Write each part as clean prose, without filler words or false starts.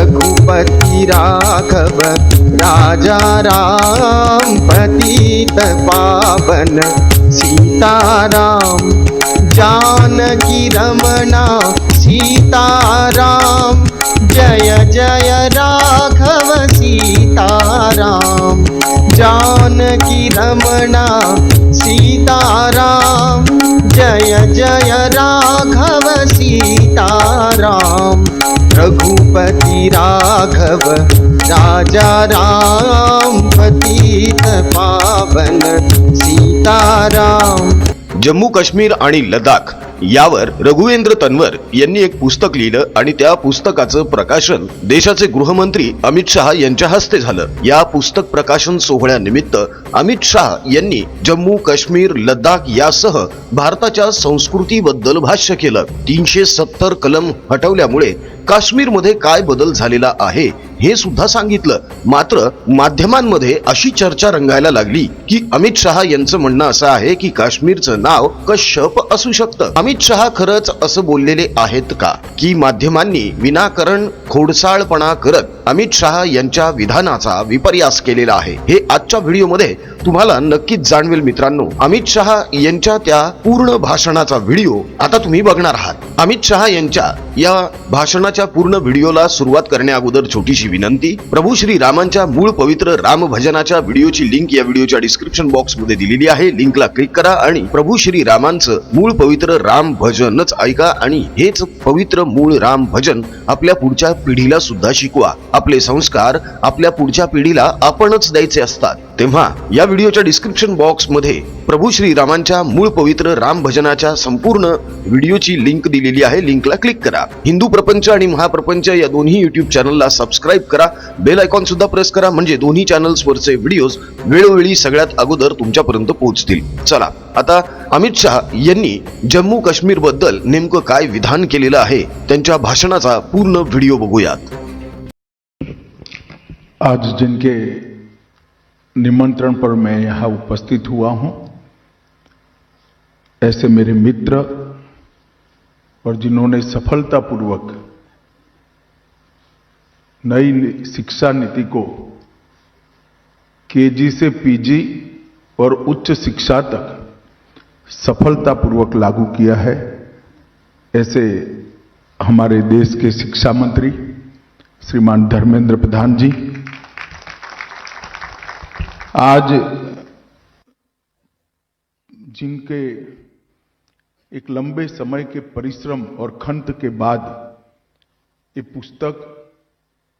रघुपति राघव राजा राम, पतित पावन सीताराम। जानकी रमणा सीताराम, जय जय राघव सीताराम। जानकी रमणा सीताराम, जय जय राघव सीताराम। रघुपति राघव राजा राम, पतित पावन सीताराम। जम्मू काश्मीर आणि लडाख यावर रघुवेंद्र तन्वर यांनी एक पुस्तक लिहिलं आणि त्या पुस्तकाचं प्रकाशन देशाचे गृहमंत्री अमित शहा यांच्या हस्ते झालं। या पुस्तक प्रकाशन सोहळ्यानिमित्त अमित शहा यांनी जम्मू काश्मीर लडाख यासह भारताच्या संस्कृतीबद्दल भाष्य केलं। 370 कलम हटवल्यामुळे काश्मीरमध्ये काय बदल झालेला आहे हे सुद्धा सांगितलं। मात्र माध्यमांमध्ये अशी चर्चा रंगायला लागली की अमित शहा यांचं म्हणणं असं आहे की काश्मीरचं नाव कश्यप असू शकतं। अमित शहा खरंच असं बोललेले आहेत का, की माध्यमांनी विनाकारण खोडसाळपणा करत अमित शहा यांच्या विधानाचा विपर्यास केलेला आहे? हे आजच्या व्हिडिओमध्ये तुम्हाला नक्कीच जाणवेल मित्रांनो। अमित शहा यांच्या त्या पूर्ण भाषणाचा व्हिडिओ आता तुम्ही बघणार आहात। अमित शहा यांच्या या भाषणाच्या पूर्ण व्हिडिओला सुरुवात करण्या अगोदर छोटीशी विनंती, प्रभू श्री रामांच्या मूळ पवित्र राम भजनाच्या व्हिडिओची लिंक या व्हिडिओच्या डिस्क्रिप्शन बॉक्स मध्ये दिलेली आहे। लिंकला क्लिक करा आणि प्रभू श्री रामांचं मूळ पवित्र राम भजनच ऐका आणि हेच पवित्र मूळ राम भजन आपल्या पुढच्या पिढीला सुद्धा शिकवा। आपले संस्कार आपल्या पुढच्या पिढीला आपणच द्यायचे असतात। तेव्हा या व्हिडिओच्या डिस्क्रिप्शन बॉक्स मध्ये प्रभू श्री रामांच्या मूळ पवित्र राम भजनाच्या संपूर्ण व्हिडिओची लिंक दिलेली आहे। लिंकला क्लिक करा। हिंदू प्रपंच आणि महाप्रपंच या दोन्ही युट्यूब चॅनलला सबस्क्राईब करा। बेल आयकॉन सुद्धा प्रेस करा, म्हणजे दोन्ही चॅनल्स वरचे व्हिडिओज वेळोवेळी सगळ्यात अगोदर तुमच्यापर्यंत पोहोचतील। चला आता अमित शहा यांनी जम्मू काश्मीर बद्दल नेमकं काय विधान केलेलं आहे त्यांच्या भाषणाचा पूर्ण व्हिडिओ बघूयात। आज जिनके निमंत्रण पर मैं यहाँ उपस्थित हुआ हूं, ऐसे मेरे मित्र और जिन्होंने सफलतापूर्वक नई शिक्षा नीति को केजी से पीजी और उच्च शिक्षा तक सफलतापूर्वक लागू किया है, ऐसे हमारे देश के शिक्षा मंत्री श्रीमान धर्मेंद्र प्रधान जी आज जिनके एक लंबे समय के परिश्रम और खंत के बाद ये पुस्तक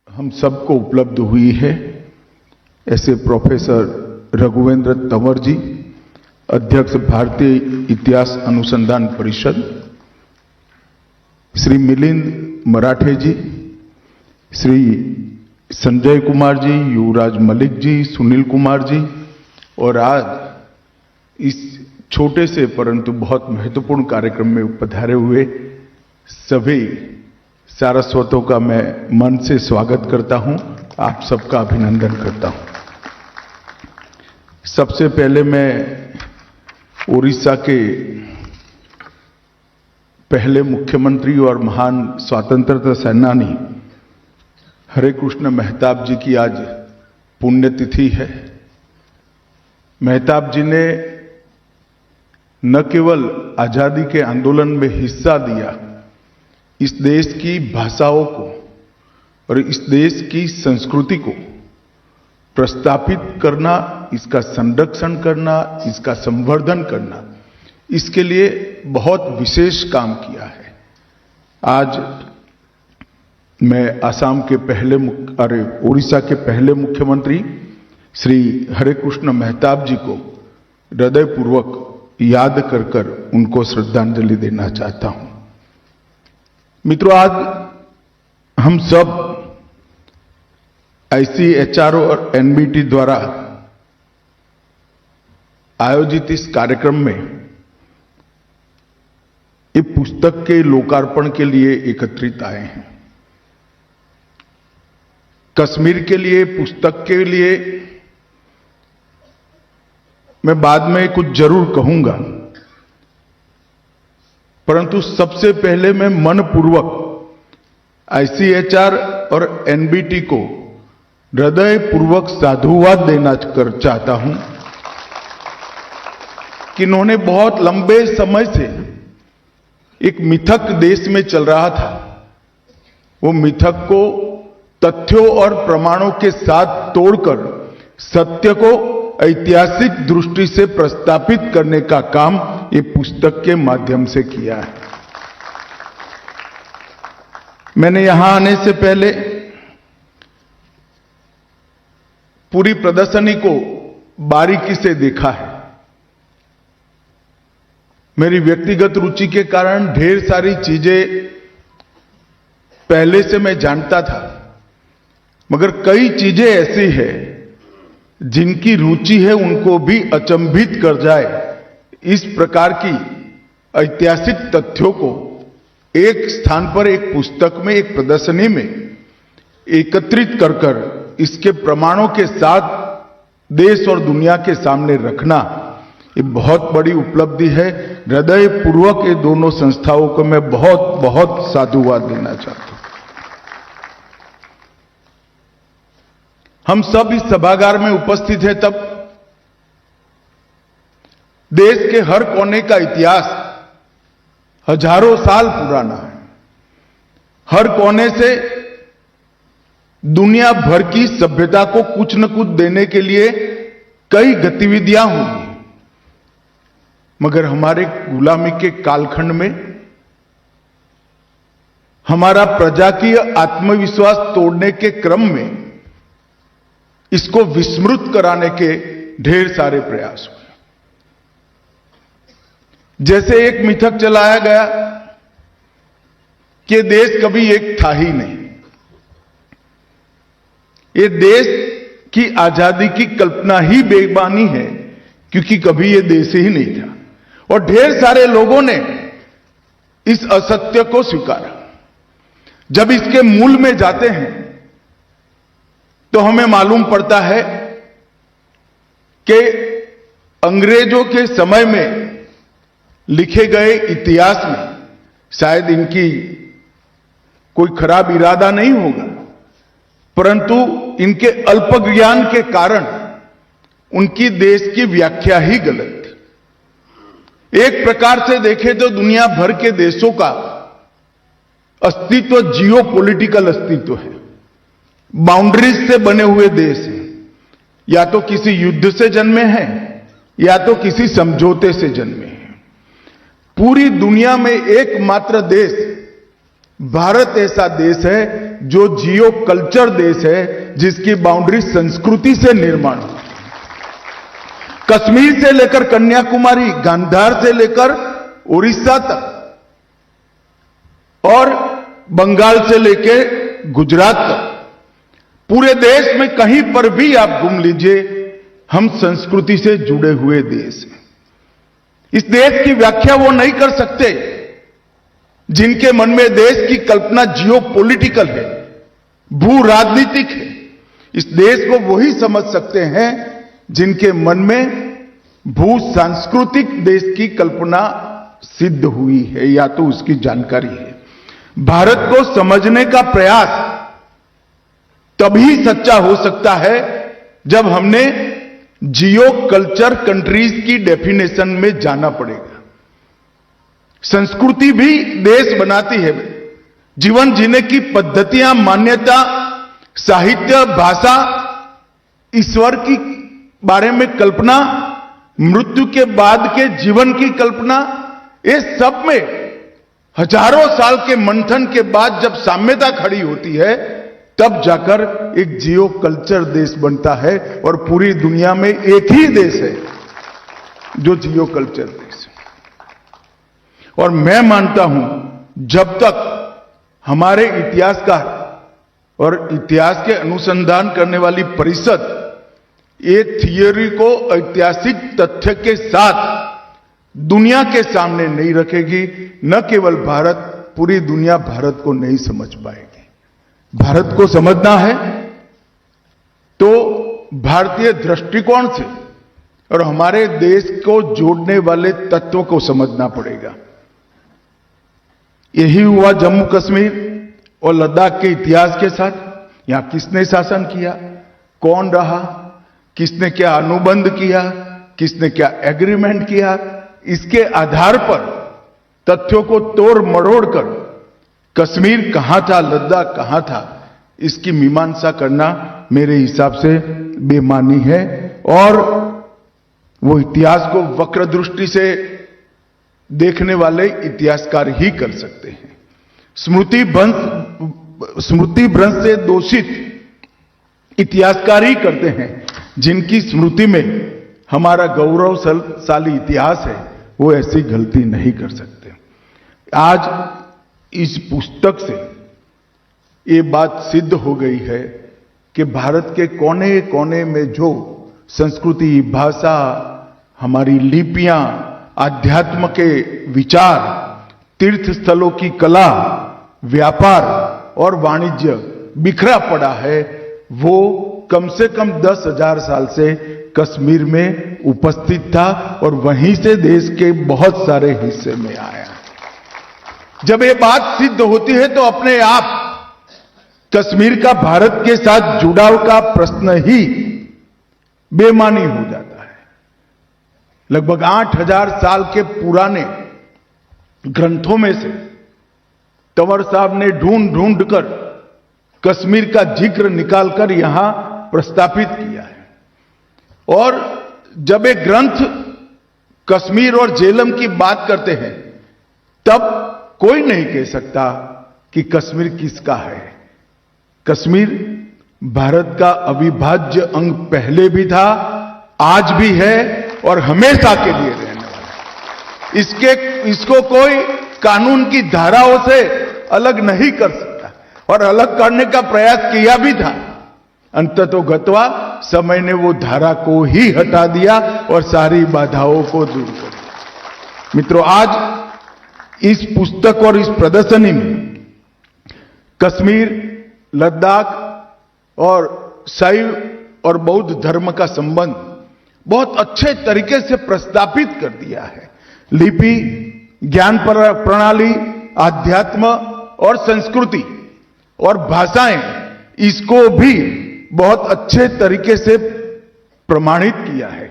हम सबको उपलब्ध हुई है, ऐसे प्रोफेसर रघुवेंद्र तंवर जी, अध्यक्ष भारतीय इतिहास अनुसंधान परिषद, श्री मिलिंद मराठे जी, श्री संजय कुमार जी, युवराज मलिक जी, सुनील कुमार जी, और आज इस छोटे से परंतु बहुत महत्वपूर्ण कार्यक्रम में पधारे हुए सभी सारस्वतों का मैं मन से स्वागत करता हूं, आप सबका अभिनंदन करता हूं। सबसे पहले मैं उड़ीसा के पहले मुख्यमंत्री और महान स्वतंत्रता सेनानी हरे कृष्ण मेहताब जी की आज पुण्यतिथि है। मेहताब जी ने न केवल आजादी के आंदोलन में हिस्सा दिया, इस देश की भाषाओं को और इस देश की संस्कृति को प्रस्थापित करना, इसका संरक्षण करना, इसका संवर्धन करना, इसके लिए बहुत विशेष काम किया है। आज मैं असम के उड़ीसा के पहले मुख्यमंत्री श्री हरे कृष्ण मेहताब जी को हृदयपूर्वक याद कर कर उनको श्रद्धांजलि देना चाहता हूं। मित्रों, आज हम सब ICHR और NBT द्वारा आयोजित इस कार्यक्रम में ये पुस्तक के लोकार्पण के लिए एकत्रित आए हैं। कश्मीर के लिए, पुस्तक के लिए मैं बाद में कुछ जरूर कहूंगा, परंतु सबसे पहले मैं मनपूर्वक ICHR और एनबीटी को हृदयपूर्वक साधुवाद देना कर चाहता हूं कि इन्होंने बहुत लंबे समय से एक मिथक देश में चल रहा था, वो मिथक को तथ्यों और प्रमाणों के साथ तोड़कर सत्य को ऐतिहासिक दृष्टि से प्रस्तापित करने का काम ये पुस्तक के माध्यम से किया है। मैंने यहां आने से पहले पूरी प्रदर्शनी को बारीकी से देखा है। मेरी व्यक्तिगत रुचि के कारण ढेर सारी चीजें पहले से मैं जानता था, मगर कई चीजें ऐसी है जिनकी रुचि है उनको भी अचंभित कर जाए। इस प्रकार की ऐतिहासिक तथ्यों को एक स्थान पर, एक पुस्तक में, एक प्रदर्शनी में एकत्रित कर इसके प्रमाणों के साथ देश और दुनिया के सामने रखना, ये बहुत बड़ी उपलब्धि है। हृदयपूर्वक ये दोनों संस्थाओं को मैं बहुत बहुत साधुवाद देना चाहता हूं। हम सब इस सभागार में उपस्थित हैं तब देश के हर कोने का इतिहास हजारों साल पुराना है। हर कोने से दुनिया भर की सभ्यता को कुछ न कुछ देने के लिए कई गतिविधियां हुई, मगर हमारे गुलामी के कालखंड में हमारा प्रजाकीय आत्मविश्वास तोड़ने के क्रम में इसको विस्मृत कराने के ढेर सारे प्रयास हुए। जैसे एक मिथक चलाया गया कि देश कभी एक था ही नहीं। ये देश की आजादी की कल्पना ही बेईमानी है, क्योंकि कभी ये देश ही नहीं था। और ढेर सारे लोगों ने इस असत्य को स्वीकारा। जब इसके मूल में जाते हैं तो हमें मालूम पड़ता है कि अंग्रेजों के समय में लिखे गए इतिहास में शायद इनकी कोई खराब इरादा नहीं होगा, परंतु इनके अल्प ज्ञान के कारण उनकी देश की व्याख्या ही गलत थी। एक प्रकार से देखें तो दुनिया भर के देशों का अस्तित्व जियो पॉलिटिकल अस्तित्व है, बाउंड्रीज से बने हुए देश हैं। या तो किसी युद्ध से जन्मे हैं या तो किसी समझौते से जन्मे हैं। पूरी दुनिया में एकमात्र देश भारत ऐसा देश है जो जियो कल्चर देश है, जिसकी बाउंड्री संस्कृति से निर्माण हुई। कश्मीर से लेकर कन्याकुमारी, गांधार से लेकर उड़ीसा तक और बंगाल से लेकर गुजरात तक, पूरे देश में कहीं पर भी आप घूम लीजिए, हम संस्कृति से जुड़े हुए देश हैं। इस देश की व्याख्या वो नहीं कर सकते जिनके मन में देश की कल्पना जियो पॉलिटिकल है, भू राजनीतिक है। इस देश को वही समझ सकते हैं जिनके मन में भू सांस्कृतिक देश की कल्पना सिद्ध हुई है या तो उसकी जानकारी है। भारत को समझने का प्रयास तभी सच्चा हो सकता है जब हमने जियो कल्चर कंट्रीज की डेफिनेशन में जाना पड़ेगा। संस्कृति भी देश बनाती है। जीवन जीने की पद्धतियां, मान्यता, साहित्य, भाषा, ईश्वर की बारे में कल्पना, मृत्यु के बाद के जीवन की कल्पना, ये सब में हजारों साल के मंथन के बाद जब साम्यता खड़ी होती है तब जाकर एक जियो कल्चर देश बनता है। और पूरी दुनिया में एक ही देश है जो जियो कल्चर देश है। और मैं मानता हूं जब तक हमारे इतिहासकार और इतिहास के अनुसंधान करने वाली परिषद ये थियोरी को ऐतिहासिक तथ्य के साथ दुनिया के सामने नहीं रखेगी, न केवल भारत, पूरी दुनिया भारत को नहीं समझ पाएगी। भारत को समझना है तो भारतीय दृष्टिकोण से और हमारे देश को जोड़ने वाले तत्वों को समझना पड़ेगा। यही हुआ जम्मू कश्मीर और लद्दाख के इतिहास के साथ यहां किसने शासन किया, कौन रहा, किसने क्या अनुबंध किया, किसने क्या एग्रीमेंट किया, इसके आधार पर तथ्यों को तोड़ मरोड़ कर कश्मीर कहां था, लद्दाख कहां था, इसकी मीमांसा करना मेरे हिसाब से बेमानी है और वो इतिहास को वक्र दृष्टि से देखने वाले इतिहासकार ही कर सकते हैं। स्मृति भ्रंश से दोषित इतिहासकार ही करते हैं, जिनकी स्मृति में हमारा गौरवशाली इतिहास है, वो ऐसी गलती नहीं कर सकते। आज इस पुस्तक से ये बात सिद्ध हो गई है कि भारत के कोने कोने में जो संस्कृति, भाषा, हमारी लिपियां, आध्यात्म के विचार, तीर्थ स्थलों की कला, व्यापार और वाणिज्य बिखरा पड़ा है, वो कम से कम 10,000 साल से कश्मीर में उपस्थित था और वहीं से देश के बहुत सारे हिस्से में आया। जब ये बात सिद्ध होती है तो अपने आप कश्मीर का भारत के साथ जुड़ाव का प्रश्न ही बेमानी हो जाता है। लगभग 8,000 साल के पुराने ग्रंथों में से तंवर साहब ने ढूंढ ढूंढ कर कश्मीर का जिक्र निकालकर यहां प्रस्तापित किया है। और जब एक ग्रंथ कश्मीर और झेलम की बात करते हैं तब कोई नहीं कह सकता कि कश्मीर किसका है। कश्मीर भारत का अविभाज्य अंग पहले भी था, आज भी है और हमेशा के लिए रहने वाला है। इसको कोई कानून की धाराओं से अलग नहीं कर सकता और अलग करने का प्रयास किया भी था। अंततोगत्वा समय ने वो धारा को ही हटा दिया और सारी बाधाओं को दूर कर दिया। मित्रों, आज इस पुस्तक और इस प्रदर्शनी में कश्मीर, लद्दाख और शैव और बौद्ध धर्म का संबंध बहुत अच्छे तरीके से प्रस्तापित कर दिया है। लिपि, ज्ञान प्रणाली, आध्यात्म और संस्कृति और भाषाएं, इसको भी बहुत अच्छे तरीके से प्रमाणित किया है।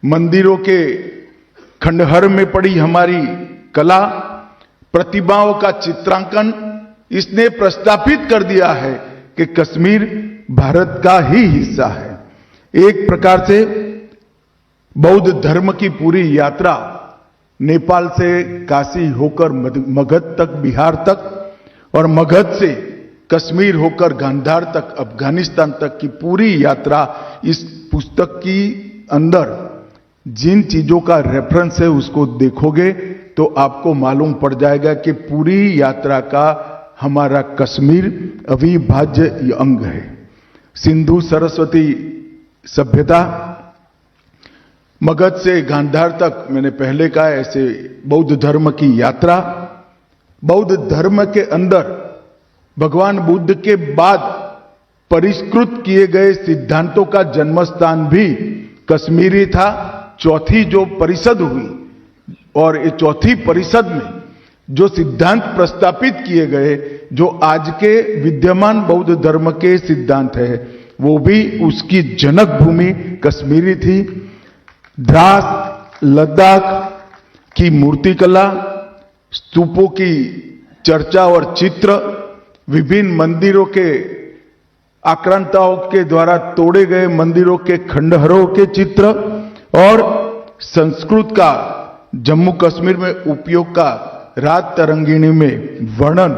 मंदिरों के खंडहर में पड़ी हमारी कला, प्रतिमाओं का चित्रांकन, इसने प्रस्तापित कर दिया है कि कश्मीर भारत का ही हिस्सा है। एक प्रकार से बौद्ध धर्म की पूरी यात्रा नेपाल से काशी होकर मगध तक, बिहार तक, और मगध से कश्मीर होकर गांधार तक, अफगानिस्तान तक की पूरी यात्रा इस पुस्तक की अंदर जिन चीजों का रेफरेंस है उसको देखोगे तो आपको मालूम पड़ जाएगा कि पूरी यात्रा का हमारा कश्मीर अविभाज्य अंग है। सिंधु सरस्वती सभ्यता, मगध से गांधार तक, मैंने पहले कहा, ऐसे बौद्ध धर्म की यात्रा, बौद्ध धर्म के अंदर भगवान बुद्ध के बाद परिष्कृत किए गए सिद्धांतों का जन्मस्थान भी कश्मीरी था। चौथी जो परिषद हुई और ये चौथी परिषद में जो सिद्धांत प्रस्तापित किए गए, जो आज के विद्यमान बौद्ध धर्म के सिद्धांत है, वो भी उसकी जनक भूमि कश्मीरी थी। द्रास, लद्दाख की मूर्तिकला, स्तूपों की चर्चा और चित्र, विभिन्न मंदिरों के आक्रांताओं के द्वारा तोड़े गए मंदिरों के खंडहरों के चित्र और संस्कृत का जम्मू कश्मीर में उपयोग का रात तरंगिणी में वर्णन,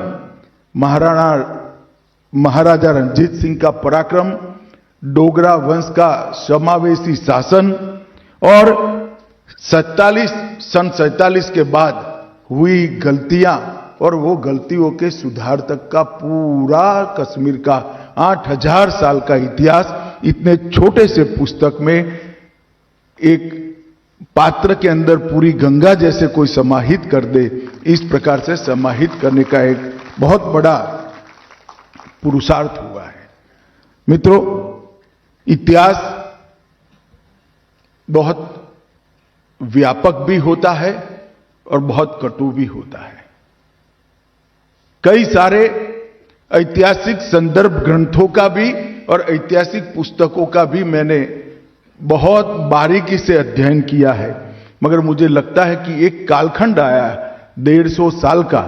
महाराजा रणजीत सिंह का पराक्रम, डोगरा वंश का समावेशी शासन और सन 47 के बाद हुई गलतियां और वो गलतियों के सुधार तक का पूरा कश्मीर का 8,000 साल का इतिहास इतने छोटे से पुस्तक में एक पात्र के अंदर पूरी गंगा जैसे कोई समाहित कर दे, इस प्रकार से समाहित करने का एक बहुत बड़ा पुरुषार्थ हुआ है। मित्रों, इतिहास बहुत व्यापक भी होता है और बहुत कटु भी होता है। कई सारे ऐतिहासिक संदर्भ ग्रंथों का भी और ऐतिहासिक पुस्तकों का भी मैंने बहुत बारीकी से अध्ययन किया है, मगर मुझे लगता है कि एक कालखंड आया 150 साल का,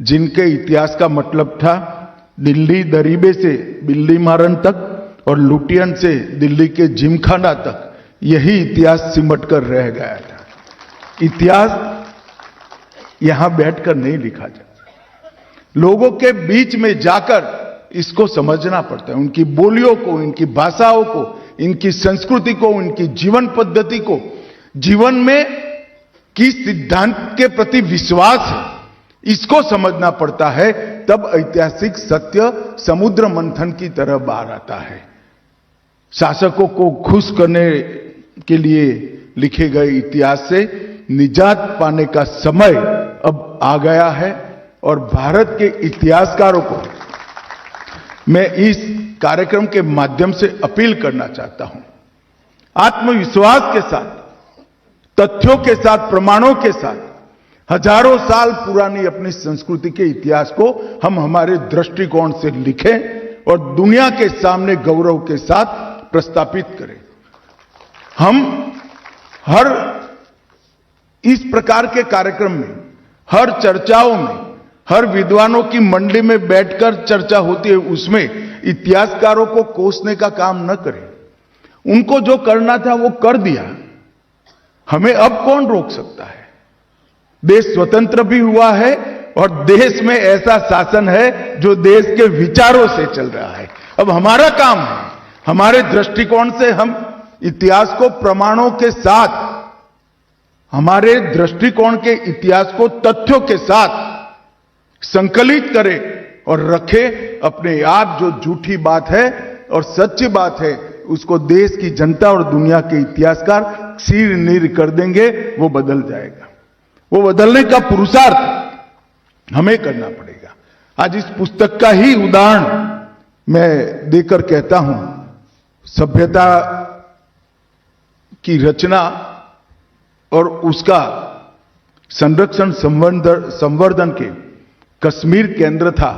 जिनके इतिहास का मतलब था दिल्ली दरीबे से बिल्ली मारन तक और लुटियन से दिल्ली के जिमखाना तक, यही इतिहास सिमट कर रह गया था। इतिहास यहां बैठकर नहीं लिखा जाता, लोगों के बीच में जाकर इसको समझना पड़ता है, उनकी बोलियों को, इनकी भाषाओं को, इनकी संस्कृति को, उनकी जीवन पद्धति को, जीवन में किस सिद्धांत के प्रति विश्वास है, इसको समझना पड़ता है। तब ऐतिहासिक सत्य समुद्र मंथन की तरह बाहर आता है। शासकों को खुश करने के लिए लिखे गए इतिहास से निजात पाने का समय अब आ गया है और भारत के इतिहासकारों को मैं इस कार्यक्रम के माध्यम से अपील करना चाहता हूं, आत्मविश्वास के साथ, तथ्यों के साथ, प्रमाणों के साथ हजारों साल पुरानी अपनी संस्कृति के इतिहास को हम हमारे दृष्टिकोण से लिखें और दुनिया के सामने गौरव के साथ प्रस्तापित करें। हम हर इस प्रकार के कार्यक्रम में, हर चर्चाओं में, हर विद्वानों की मंडली में बैठकर चर्चा होती है, उसमें इतिहासकारों को कोसने का काम न करें। उनको जो करना था वो कर दिया, हमें अब कौन रोक सकता है? देश स्वतंत्र भी हुआ है और देश में ऐसा शासन है जो देश के विचारों से चल रहा है। अब हमारा काम है, हमारे दृष्टिकोण से हम इतिहास को प्रमाणों के साथ, हमारे दृष्टिकोण के इतिहास को तथ्यों के साथ संकलित करें और रखें। अपने आप जो झूठी बात है और सच्ची बात है उसको देश की जनता और दुनिया के इतिहासकार सिर नीर कर देंगे, वो बदल जाएगा। वो बदलने का पुरुषार्थ हमें करना पड़ेगा। आज इस पुस्तक का ही उदाहरण मैं देकर कहता हूं, सभ्यता की रचना और उसका संरक्षण संवर्धन के कश्मीर केंद्र था,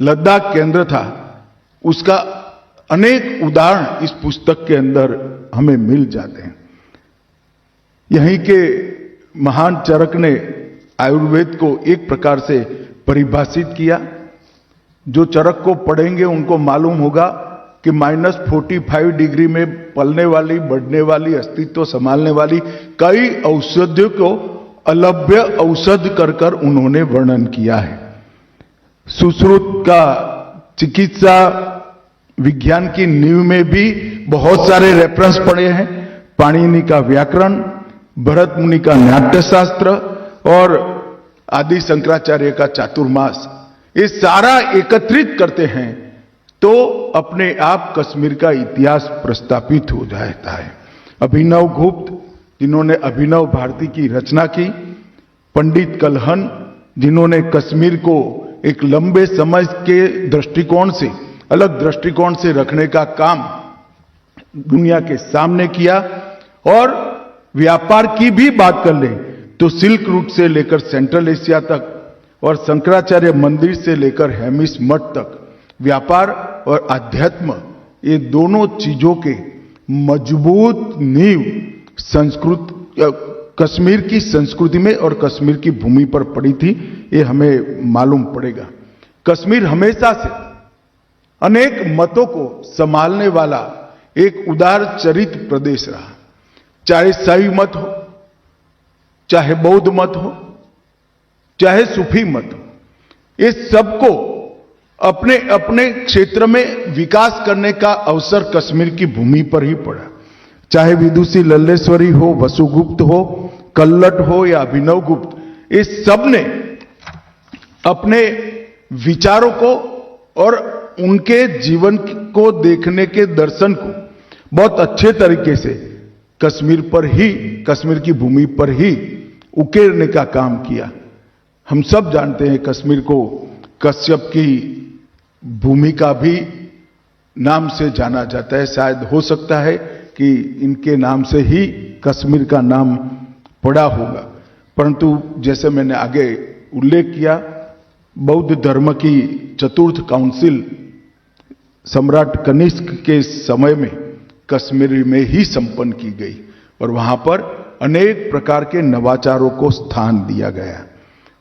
लद्दाख केंद्र था, उसका अनेक उदाहरण इस पुस्तक के अंदर हमें मिल जाते हैं। यहीं के महान चरक ने आयुर्वेद को एक प्रकार से परिभाषित किया। जो चरक को पढ़ेंगे उनको मालूम होगा कि -45 डिग्री में पलने वाली, बढ़ने वाली, अस्तित्व संभालने वाली कई औषधियों को अलभ्य औषध कर कर उन्होंने वर्णन किया है। सुश्रुत का चिकित्सा विज्ञान की नींव में भी बहुत सारे रेफरेंस पड़े हैं। पाणिनि का व्याकरण, भरत मुनि का नाट्यशास्त्र और आदि शंकराचार्य का चातुर्मास, ये सारा एकत्रित करते हैं तो अपने आप कश्मीर का इतिहास प्रस्तापित हो जाता है। अभिनव गुप्त जिन्होंने अभिनव भारती की रचना की, पंडित कल्हन जिन्होंने कश्मीर को एक लंबे समय के दृष्टिकोण से, अलग दृष्टिकोण से रखने का काम दुनिया के सामने किया। और व्यापार की भी बात कर लें तो सिल्क रूट से लेकर सेंट्रल एशिया तक और शंकराचार्य मंदिर से लेकर हेमिस मठ तक व्यापार और अध्यात्म, ये दोनों चीजों के मजबूत नींव कश्मीर की संस्कृति में और कश्मीर की भूमि पर पड़ी थी, ये हमें मालूम पड़ेगा। कश्मीर हमेशा से अनेक मतों को संभालने वाला एक उदार चरित्र प्रदेश रहा, चाहे शैव मत हो, चाहे बौद्ध मत हो, चाहे सूफी मत हो, ये सबको अपने अपने क्षेत्र में विकास करने का अवसर कश्मीर की भूमि पर ही पड़ा। चाहे विदुषी लल्लेश्वरी हो, वसुगुप्त हो, कल्लट हो या अभिनव गुप्त, ये सब ने अपने विचारों को और उनके जीवन को देखने के दर्शन को बहुत अच्छे तरीके से कश्मीर पर ही, कश्मीर की भूमि पर ही उकेरने का काम किया। हम सब जानते हैं कश्मीर को कश्यप की भूमि का भी नाम से जाना जाता है। शायद हो सकता है कि इनके नाम से ही कश्मीर का नाम पड़ा होगा, परंतु जैसे मैंने आगे उल्लेख किया, बौद्ध धर्म की चतुर्थ काउंसिल सम्राट कनिष्क के समय में कश्मीर में ही संपन्न की गई और वहां पर अनेक प्रकार के नवाचारों को स्थान दिया गया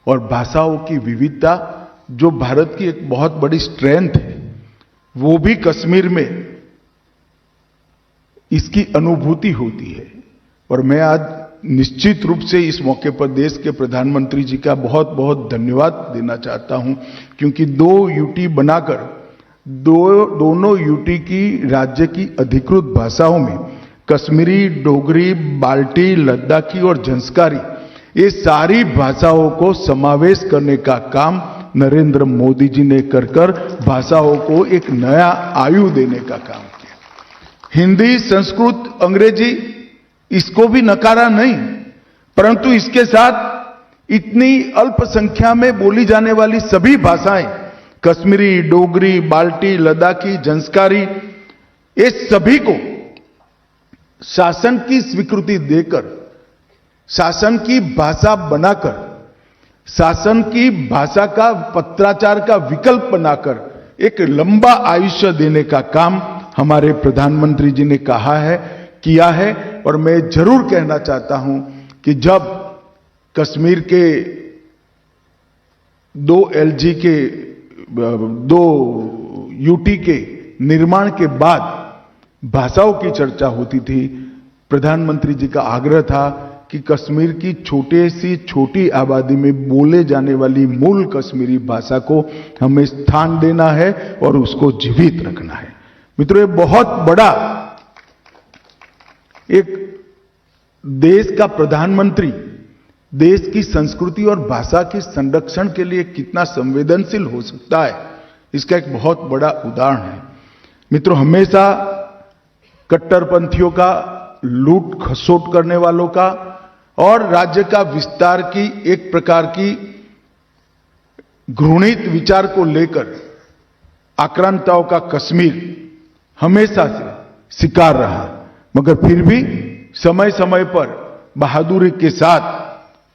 और भाषाओं की विविधता जो भारत की एक बहुत बड़ी स्ट्रेंथ है वो भी कश्मीर में इसकी अनुभूति होती है। और मैं आज निश्चित रूप से इस मौके पर देश के प्रधानमंत्री जी का बहुत बहुत धन्यवाद देना चाहता हूं क्योंकि 2 यूटी बनाकर दोनों यूटी की राज्य की अधिकृत भाषाओं में कश्मीरी, डोगरी, बाल्टी, लद्दाखी और झंस्कारी ये सारी भाषाओं को समावेश करने का काम नरेंद्र मोदी जी ने कर भाषाओं को एक नया आयु देने का काम किया। हिंदी, संस्कृत, अंग्रेजी इसको भी नकारा नहीं, परंतु इसके साथ इतनी अल्प संख्या में बोली जाने वाली सभी भाषाएं कश्मीरी, डोगरी, बाल्टी, लद्दाखी, झंस्कारी ये सभी को शासन की स्वीकृति देकर, शासन की भाषा बनाकर, शासन की भाषा का पत्राचार का विकल्प बनाकर एक लंबा आयुष्य देने का काम हमारे प्रधानमंत्री जी ने कहा है, किया है। और मैं जरूर कहना चाहता हूं कि जब कश्मीर के 2 LG के 2 यूटी के निर्माण के बाद भाषाओं की चर्चा होती थी, प्रधानमंत्री जी का आग्रह था कि कश्मीर की छोटी आबादी में बोले जाने वाली मूल कश्मीरी भाषा को हमें स्थान देना है और उसको जीवित रखना है। मित्रों, ये बहुत बड़ा एक देश का प्रधानमंत्री देश की संस्कृति और भाषा के संरक्षण के लिए कितना संवेदनशील हो सकता है, इसका एक बहुत बड़ा उदाहरण है। मित्रों, हमेशा कट्टरपंथियों का, लूट खसोट करने वालों का और राज्य का विस्तार की एक प्रकार की घृणित विचार को लेकर आक्रांताओं का कश्मीर हमेशा से शिकार रहा, मगर फिर भी समय समय पर बहादुरी के साथ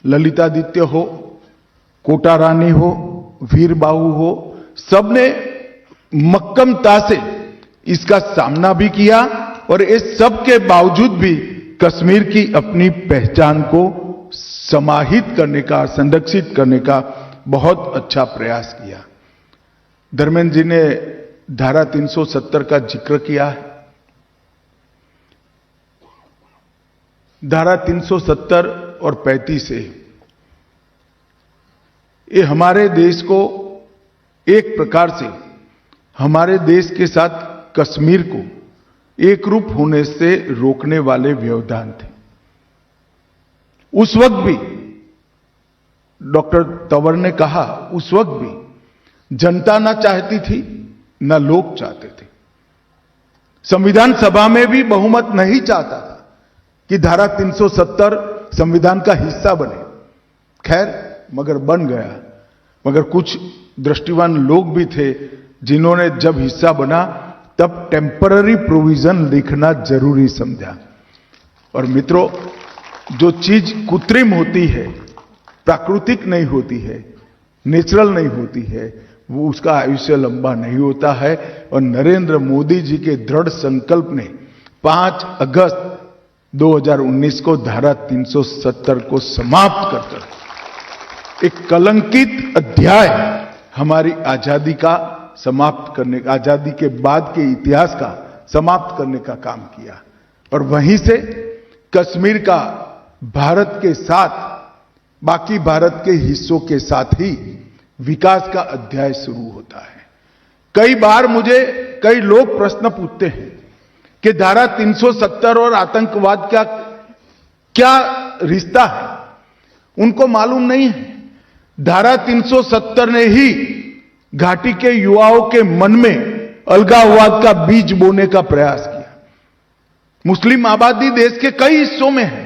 ललितादित्य हो, कोटा रानी हो, वीर बाहू हो, सबने मक्कमता से इसका सामना भी किया और इस सब के बावजूद भी कश्मीर की अपनी पहचान को समाहित करने का, संरक्षित करने का बहुत अच्छा प्रयास किया। धर्मेंद्र जी ने धारा 370 का जिक्र किया है। धारा 370 और 35 ये हमारे देश को एक प्रकार से हमारे देश के साथ कश्मीर को एक रूप होने से रोकने वाले व्यवधान थे। उस वक्त भी डॉक्टर तंवर ने कहा, उस वक्त भी जनता ना चाहती थी ना लोग चाहते थे। संविधान सभा में भी बहुमत नहीं चाहता था कि धारा 370 संविधान का हिस्सा बने। खैर, मगर बन गया। मगर कुछ दृष्टिवान लोग भी थे जिन्होंने जब हिस्सा बना तब टेम्पररी प्रोविजन लिखना जरूरी समझा। और मित्रों, जो चीज कृत्रिम होती है, प्राकृतिक नहीं होती है, नेचुरल नहीं होती है, वो उसका आयुष्य लंबा नहीं होता है। और नरेंद्र मोदी जी के दृढ़ संकल्प ने 5 अगस्त 2019 को धारा 370 को समाप्त कर एक कलंकित अध्याय हमारी आजादी का समाप्त करने का, आजादी के बाद के इतिहास का समाप्त करने का काम किया। और वहीं से कश्मीर का भारत के साथ, बाकी भारत के हिस्सों के साथ ही विकास का अध्याय शुरू होता है। कई बार मुझे कई लोग प्रश्न पूछते हैं कि धारा 370 और आतंकवाद का क्या रिश्ता है। उनको मालूम नहीं है, धारा 370 ने ही घाटी के युवाओं के मन में अलगाववाद का बीज बोने का प्रयास किया। मुस्लिम आबादी देश के कई हिस्सों में है,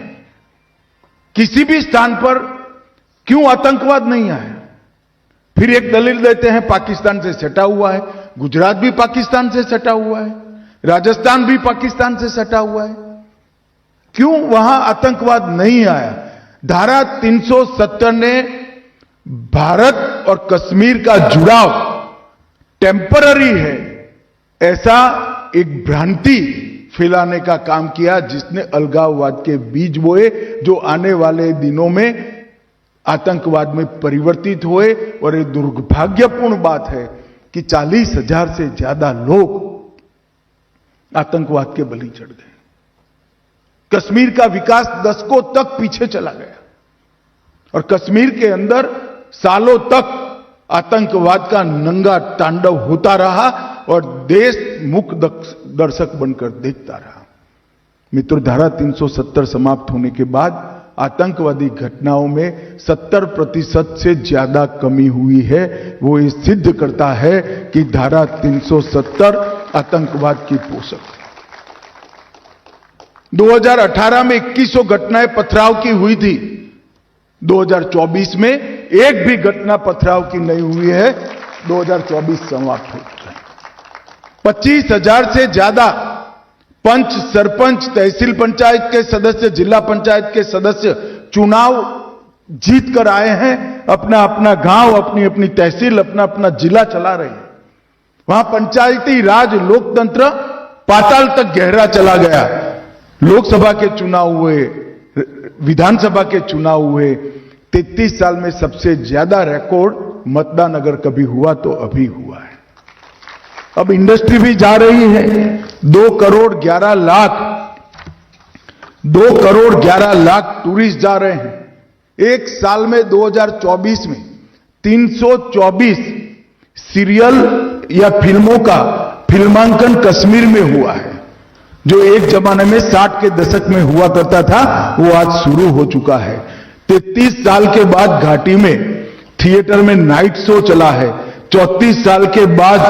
किसी भी स्थान पर क्यों आतंकवाद नहीं आया? फिर एक दलील देते हैं पाकिस्तान से सटा हुआ है। गुजरात भी पाकिस्तान से सटा हुआ है, राजस्थान भी पाकिस्तान से सटा हुआ है, क्यों वहां आतंकवाद नहीं आया? धारा 370 ने भारत और कश्मीर का जुड़ाव टेम्पररी है, ऐसा एक भ्रांति फैलाने का काम किया, जिसने अलगाववाद के बीज बोए, जो आने वाले दिनों में आतंकवाद में परिवर्तित हुए। और ये दुर्भाग्यपूर्ण बात है कि 40,000 से ज्यादा लोग आतंकवाद के बलि चढ़ गए। कश्मीर का विकास दशकों तक पीछे चला गया और कश्मीर के अंदर सालों तक आतंकवाद का नंगा तांडव होता रहा और देश मूक दर्शक बनकर देखता रहा। मित्रों, धारा 370 समाप्त होने के बाद आतंकवादी घटनाओं में 70% से ज्यादा कमी हुई है। वो ये सिद्ध करता है कि धारा 370 आतंकवाद की पोषक है। 2018 में 2100 घटनाएं पथराव की हुई थी। 2024 में एक भी घटना पथराव की नहीं हुई है। 2024 समाप्त हो चुका है। 25,000 से ज्यादा पंच, सरपंच, तहसील पंचायत के सदस्य, जिला पंचायत के सदस्य चुनाव जीत कर आए हैं। अपना अपना गांव, अपनी अपनी तहसील, अपना अपना जिला चला रहे हैं। वहां पंचायती राज लोकतंत्र पाताल तक गहरा चला गया। लोकसभा के चुनाव हुए, विधानसभा के चुनाव हुए। 33 साल में सबसे ज्यादा रिकॉर्ड मतदान अगर कभी हुआ तो अभी हुआ है। अब इंडस्ट्री भी जा रही है। 2 करोड़ 11 लाख टूरिस्ट जा रहे हैं। एक साल में 2024 में 324 सीरियल या फिल्मों का फिल्मांकन कश्मीर में हुआ है। जो एक जमाने में 60 के दशक में हुआ करता था, वो आज शुरू हो चुका है। 33 साल के बाद घाटी में थिएटर में नाइट शो चला है। 34 साल के बाद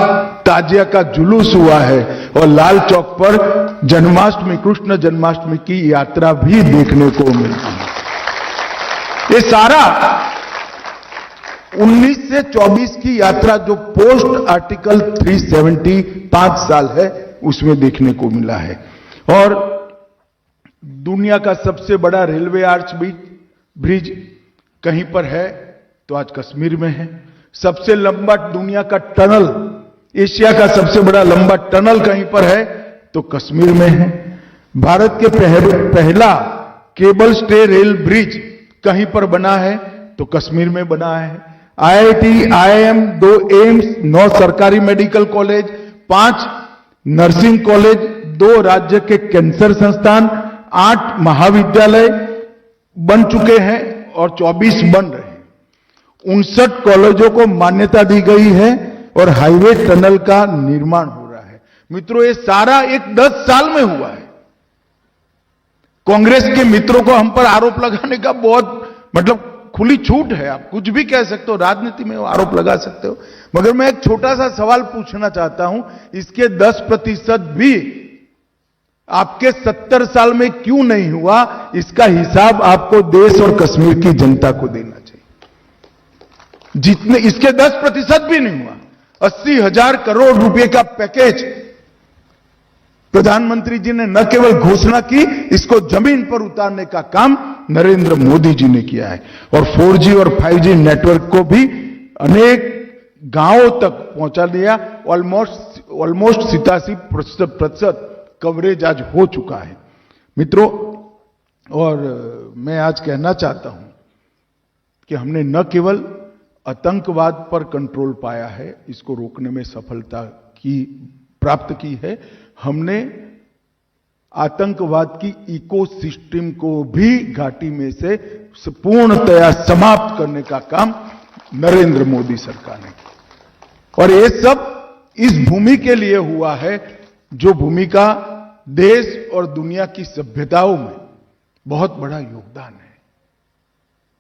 ताजिया का जुलूस हुआ है और लाल चौक पर जन्माष्टमी, कृष्ण जन्माष्टमी की यात्रा भी देखने को मिलती है। ये सारा 19 से 24 की यात्रा जो पोस्ट आर्टिकल 370 5 साल है, उसमें देखने को मिला है। और दुनिया का सबसे बड़ा रेलवे आर्च ब्रिज कहीं पर है तो आज कश्मीर में है। सबसे लंबा दुनिया का टनल, एशिया का सबसे बड़ा लंबा टनल कहीं पर है तो कश्मीर में है। भारत के पहला केबल स्टे रेल ब्रिज कहीं पर बना है तो कश्मीर में बना है। IIT, IIM, 2 एम्स, 9 सरकारी मेडिकल कॉलेज, 5 नर्सिंग कॉलेज, 2 राज्य के कैंसर संस्थान, 8 महाविद्यालय बन चुके हैं और 24 बन रहे हैं। 59 कॉलेजों को मान्यता दी गई है और हाईवे टनल का निर्माण हो रहा है। मित्रों, ये सारा एक 10 साल में हुआ है। कांग्रेस के मित्रों को हम पर आरोप लगाने का बहुत खुली छूट है। आप कुछ भी कह सकते हो, राजनीति में आरोप लगा सकते हो, मगर मैं एक छोटा सा सवाल पूछना चाहता हूं, इसके 10% भी आपके 70 साल में क्यों नहीं हुआ? इसका हिसाब आपको देश और कश्मीर की जनता को देना चाहिए। जितने इसके 10% भी नहीं हुआ। 80,000 करोड़ रुपए का पैकेज प्रधानमंत्री जी ने न केवल घोषणा की, इसको जमीन पर उतारने का काम नरेंद्र मोदी जी ने किया है। और 4G और 5G नेटवर्क को भी अनेक गांवों तक पहुंचा दिया। ऑलमोस्ट 87% कवरेज आज हो चुका है। मित्रों, और मैं आज कहना चाहता हूं कि हमने न केवल आतंकवाद पर कंट्रोल पाया है, इसको रोकने में सफलता प्राप्त की है, हमने आतंकवाद की इकोसिस्टम को भी घाटी में से पूर्णतया समाप्त करने का काम नरेंद्र मोदी सरकार ने किया। और ये सब इस भूमि के लिए हुआ है, जो भूमि का देश और दुनिया की सभ्यताओं में बहुत बड़ा योगदान है।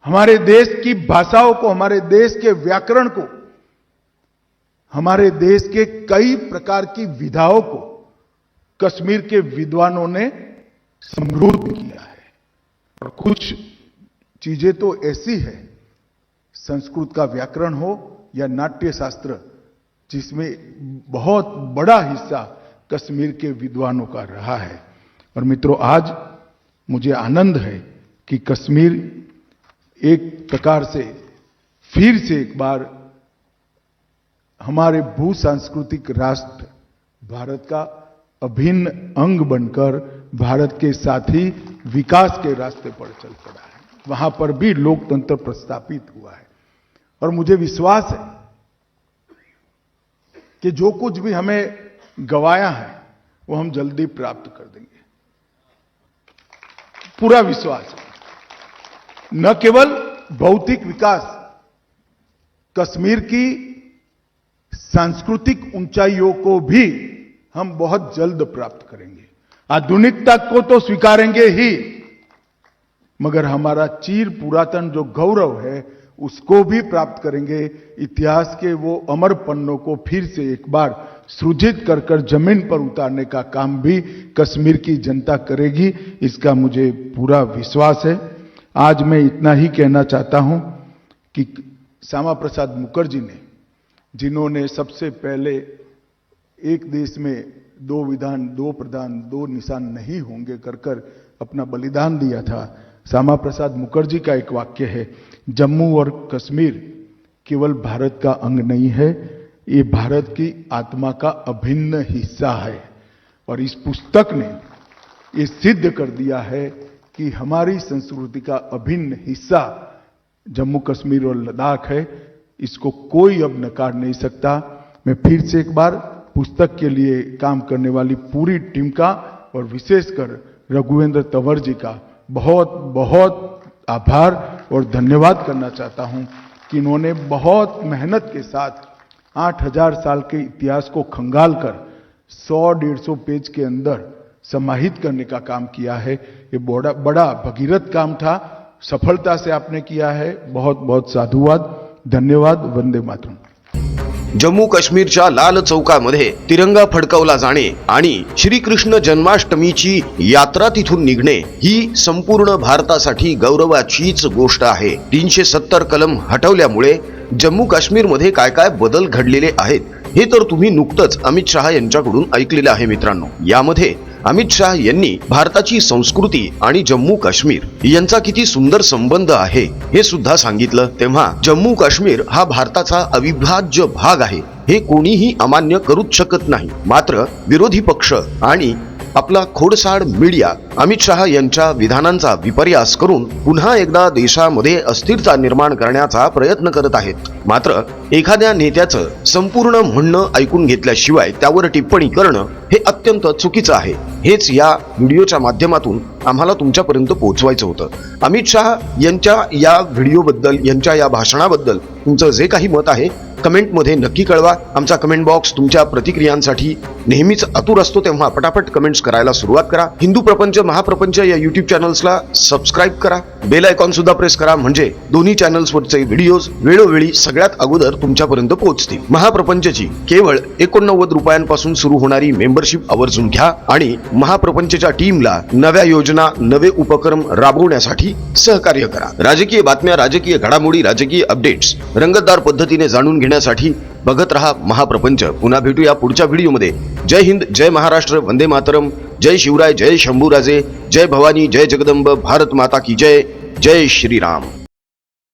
हमारे देश की भाषाओं को, हमारे देश के व्याकरण को, हमारे देश के कई प्रकार की विधाओं को कश्मीर के विद्वानों ने समृद्ध किया है। और कुछ चीजें तो ऐसी है, संस्कृत का व्याकरण हो या नाट्य शास्त्र, जिसमें बहुत बड़ा हिस्सा कश्मीर के विद्वानों का रहा है। और मित्रों, आज मुझे आनंद है कि कश्मीर एक प्रकार से फिर से एक बार हमारे भू सांस्कृतिक राष्ट्र भारत का अभिन्न अंग बनकर भारत के साथ ही विकास के रास्ते पर चल पड़ा है। वहां पर भी लोकतंत्र प्रस्थापित हुआ है और मुझे विश्वास है कि जो कुछ भी हमें गवाया है वो हम जल्दी प्राप्त कर देंगे। पूरा विश्वास है। न केवल भौतिक विकास, कश्मीर की सांस्कृतिक ऊंचाइयों को भी हम बहुत जल्द प्राप्त करेंगे। आधुनिकता को तो स्वीकारेंगे ही, मगर हमारा चीर पुरातन जो गौरव है उसको भी प्राप्त करेंगे। इतिहास के वो अमर पन्नों को फिर से एक बार सृजित कर कर जमीन पर उतारने का काम भी कश्मीर की जनता करेगी, इसका मुझे पूरा विश्वास है। आज मैं इतना ही कहना चाहता हूं कि श्यामा प्रसाद मुखर्जी ने, जिन्होंने सबसे पहले एक देश में दो विधान, दो प्रधान, दो निशान नहीं होंगे कर कर अपना बलिदान दिया था, श्यामा प्रसाद मुखर्जी का एक वाक्य है, जम्मू और कश्मीर केवल भारत का अंग नहीं है, ये भारत की आत्मा का अभिन्न हिस्सा है। और इस पुस्तक ने ये सिद्ध कर दिया है कि हमारी संस्कृति का अभिन्न हिस्सा जम्मू कश्मीर और लद्दाख है, इसको कोई अब नकार नहीं सकता। मैं फिर से एक बार पुस्तक के लिए काम करने वाली पूरी टीम का और विशेषकर रघुवेंद्र तंवर जी का बहुत बहुत आभार और धन्यवाद करना चाहता हूं कि इन्होंने बहुत मेहनत के साथ 8000 साल के इतिहास को खंगाल कर 100-150 पेज के अंदर समाहित करने का काम किया है। ये बड़ा भगीरथ काम था, सफलता से आपने किया है। बहुत बहुत साधुवाद, धन्यवाद। वंदे मातरम। जम्मू काश्मीरच्या लाल चौकामध्ये तिरंगा फडकवला जाणे आणि श्रीकृष्ण जन्माष्टमीची यात्रा तिथून निघणे ही संपूर्ण भारतासाठी गौरवाचीच गोष्ट आहे। 370 कलम हटवल्यामुळे जम्मू काश्मीरमध्ये काय काय बदल घडलेले आहेत हे तर तुम्ही नुकतंच अमित शहा यांच्याकडून ऐकलेले आहे मित्रांनो। यामध्ये अमित शाह यांनी भारताची संस्कृती आणि जम्मू काश्मीर यांचा किती सुंदर संबंध आहे हे सुद्धा सांगितलं। तेव्हा जम्मू काश्मीर हा भारताचा अविभाज्य भाग आहे हे कोणीही अमान्य करूच शकत नाही। मात्र विरोधी पक्ष आणि आपला खोडसाळ मीडिया अमित शहा यांच्या विधानांचा विपर्यास करून पुन्हा एकदा देशामध्ये अस्थिरता निर्माण करण्याचा प्रयत्न करत आहेत। मात्र एखाद्या नेत्याचं संपूर्ण म्हणणं ऐकून घेतल्याशिवाय त्यावर टिप्पणी करणं हे अत्यंत चुकीचं आहे। हेच या व्हिडिओच्या माध्यमातून आम्हाला तुमच्यापर्यंत पोहोचवायचं होतं। अमित शहा यांच्या या व्हिडिओबद्दल, यांच्या या भाषणाबद्दल तुमचं जे काही मत आहे कमेंटमध्ये नक्की कळवा। आमचा कमेंट बॉक्स तुमच्या प्रतिक्रियांसाठी नेहमीच आतुर असतो, तेव्हा पटापट कमेंट्स करायला सुरुवात करा। हिंदू प्रपंच महाप्रपंच या YouTube चॅनल्सला सबस्क्राईब करा, बेल आयकॉन सुद्धा प्रेस करा, म्हणजे दोन्ही चॅनल्सवरचे व्हिडिओज वेळोवेळी सगळ्यात अगोदर तुमच्यापर्यंत पोहोचतील। महाप्रपंचची केवळ 89 रुपयांपासून सुरू होणारी मेंबरशिप आवर्जून घ्या आणि महाप्रपंचच्या टीमला नव्या योजना, नवे उपक्रम राबवण्यासाठी सहकार्य करा। राजकीय बातम्या, राजकीय घडामोडी, राजकीय अपडेट्स रंगतदार पद्धतीने जाणून घेण्यासाठी बघत रहा महाप्रपंच। पुन्हा भेटूया पुढच्या व्हिडिओमध्ये। जय हिंद, जय महाराष्ट्र, वंदे मातरम, जय शिवराय, जय शंभूराजे, जय भवानी, जय जगदंब, भारत माता की जय, जय श्रीराम।